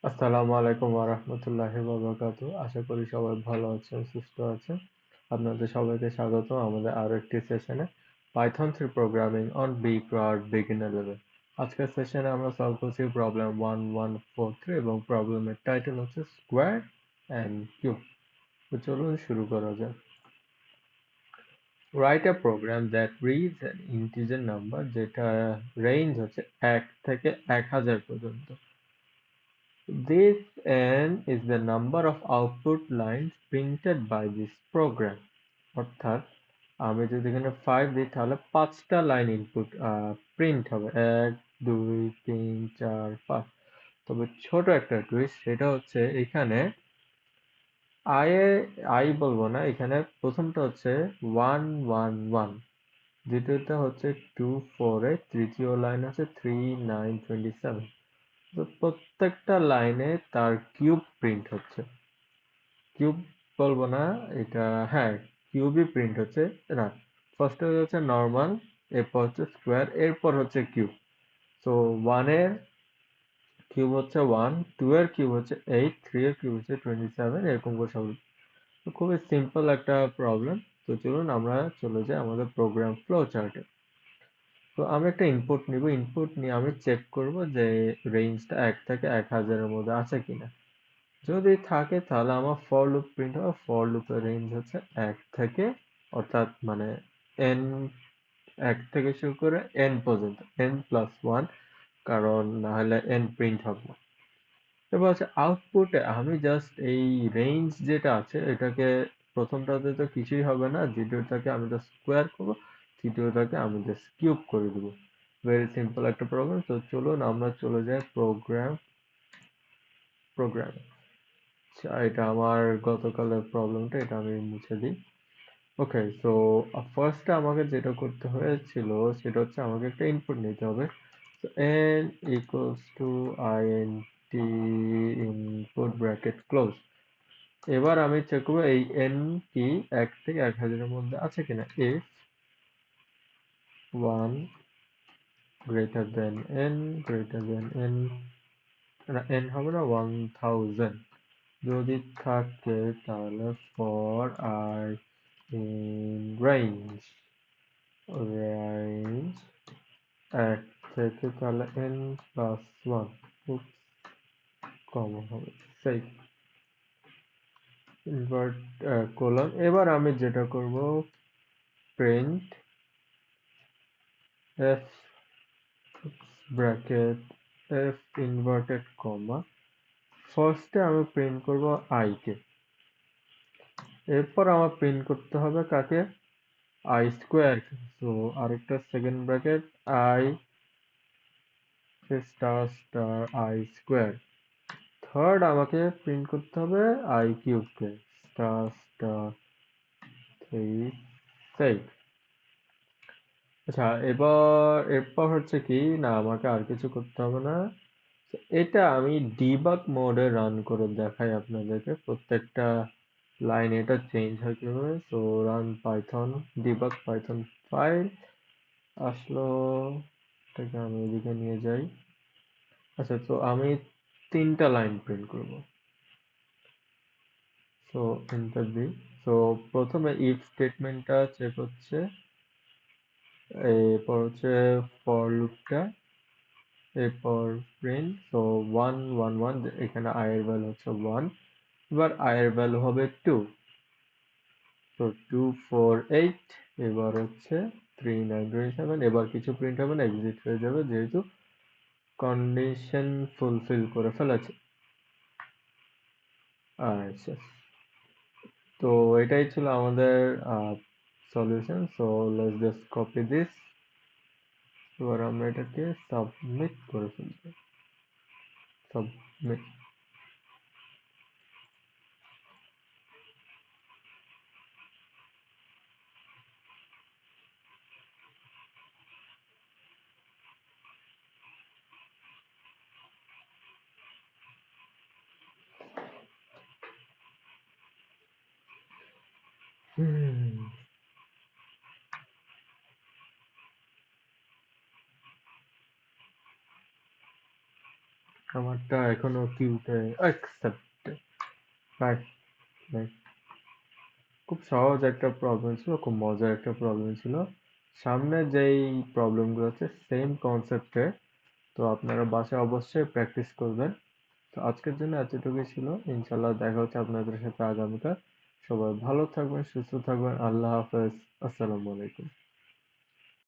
আসসালামু আলাইকুম ওয়া রাহমাতুল্লাহি ওয়া বারাকাতুহু। আশা করি সবাই ভালো আছেন, সুস্থ আছেন। আপনাদের সবাইকে স্বাগত আমাদের আরো একটি সেশনে Python 3 programming on Beecrowd beginner level। আজকের সেশনে আমরা সলভ করছি প্রবলেম 1143 এবং প্রবলেমের টাইটেল হচ্ছে স্কোয়ার এন্ড কিউব। তো চলুন শুরু করা যাক। Write a program that reads an integer number যেটা রেঞ্জ হচ্ছে 1 থেকে 1000 পর্যন্ত। This n is the number of output lines printed by this program. অর্থাৎ আমি যদি এখানে 5 দিই তাহলে 5টা লাইন ইনপুট প্রিন্ট হবে 1 2 3 4 5। তবে ছোট একটা টুইস্ট, সেটা হচ্ছে এখানে আই বলবো না, এখানে প্রথমটা হচ্ছে 1 1 1, দ্বিতীয়টা হচ্ছে 2 4 8, তৃতীয় লাইন হচ্ছে 3 9 27। তো প্রত্যেকটা লাইনে তার কিউব প্রিন্ট হচ্ছে। কিউব বলবো না, এটা হ্যাঁ কিউবই প্রিন্ট হচ্ছে। না, ফার্স্ট হচ্ছে নর্মাল, এরপর হচ্ছে স্কোয়ার, এরপর হচ্ছে কিউব। তো 1 এর কিউব হচ্ছে 1, 2 এর কিউব হচ্ছে 8, 3 এর কিউব হচ্ছে 27, এরকম করে সব। তো খুবই সিম্পল একটা প্রবলেম। তো চলুন আমরা চলে যাই আমাদের প্রোগ্রাম ফ্লো চার্টে। তো আমি একটা ইনপুট নিব, ইনপুট নিয়ে আমি চেক করব যে রেঞ্জটা 1 থেকে 1000 এর মধ্যে আছে কিনা। যদি থাকে তাহলে আমার ফর লুপ প্রিন্ট হবে। ফর লুপের রেঞ্জ হচ্ছে 1 থেকে, অর্থাৎ মানে n, 1 থেকে শুরু করে n পর্যন্ত, n প্লাস 1, কারণ না হলে n প্রিন্ট হবে না। এবার হচ্ছে আউটপুটে আমি জাস্ট এই রেঞ্জ যেটা আছে এটাকে, প্রথমটাতে তো কিছুই হবে না, দ্বিতীয়টাকে আমি জাস্ট স্কোয়ার করবো, তৃতীয়টাকে আমি জাস্ট কিউব করে দেবো। ভেরি সিম্পল একটা প্রবলেম। তো চলুন আমরা চলে যাই প্রোগ্রামে। আচ্ছা, এটা আমার গতকালের প্রবলেমটা, এটা আমি মুছে দিই। ওকে, সো ফার্স্টে আমাকে যেটা করতে হয়েছিল সেটা হচ্ছে আমাকে একটা ইনপুট নিতে হবে। তো n equals to int input bracket close। এবার আমি চেক করবো এই n কি 1 থেকে 1000 এর মধ্যে আছে কিনা। if 1 greater than n greater than n, না n হবে না, 1000 যদি থাকে তাহলে for I in range 1 থেকে তাহলে n প্লাস 1 কমন হবে, সেই ইনভার্ট কোলন। এবার আমি যেটা করব, print f bracket f inverted comma, ফার্স্টে আমি প্রিন্ট করব i কে, এরপর আমার প্রিন্ট করতে হবে কাকে, i স্কোয়ার। সো আরেকটা second bracket i star star i square. Third আমাকে প্রিন্ট করতে হবে i কিউবকে, স্টার স্টার 3 6। আচ্ছা, এরপর হচ্ছে কি, না আমাকে আর কিছু করতে হবে না। তো এটা আমি ডিবাগ মোডে রান করে দেখাই আপনাদেরকে, প্রত্যেকটা লাইন এটা চেঞ্জ হয় কিভাবে। So run Python debug Python file আসলো, এটাকে আমি এদিকে নিয়ে যাই। আচ্ছা, তো আমি 3টা লাইন প্রিন্ট করব। সো এন্টার দিই। সো প্রথমে ইফ স্টেটমেন্টটা চেক হচ্ছে, এরপর হচ্ছে ফর লুপটা, এরপর প্রিন্ট। সো 1 1 1, এখানে i এর ভ্যালু হচ্ছে 1, এবার i এর ভ্যালু হবে 2। তো 2 4 8, এবার হচ্ছে 3 9 27, এবার কিছু প্রিন্ট হবে না, এক্সিট হয়ে যাবে যেহেতু কন্ডিশন ফুলফিল করে ফেলেছে। আচ্ছা, তো এটাই ছিল আমাদের solution. So let's just copy this. এবার আমরা এটাকে সাবমিট করে ফেলবো। সাবমিট। আমারটা এখনো কিউতে অ্যাকসেপ্ট। Bye bye. খুব সহজ একটা প্রবলেম ছিল, খুব মজার একটা প্রবলেম ছিল। সামনে যেই প্রবলেমগুলো আছে সেম কনসেপ্টে, তো আপনারা বাসায় অবশ্যই প্র্যাকটিস করবেন। তো আজকের জন্য এতটুকুই ছিল। ইনশাল্লাহ দেখা হচ্ছে আপনাদের সাথে আগামীকাল। সবাই ভালো থাকবেন, সুস্থ থাকবেন। আল্লাহ হাফেজ। আসসালামু আলাইকুম।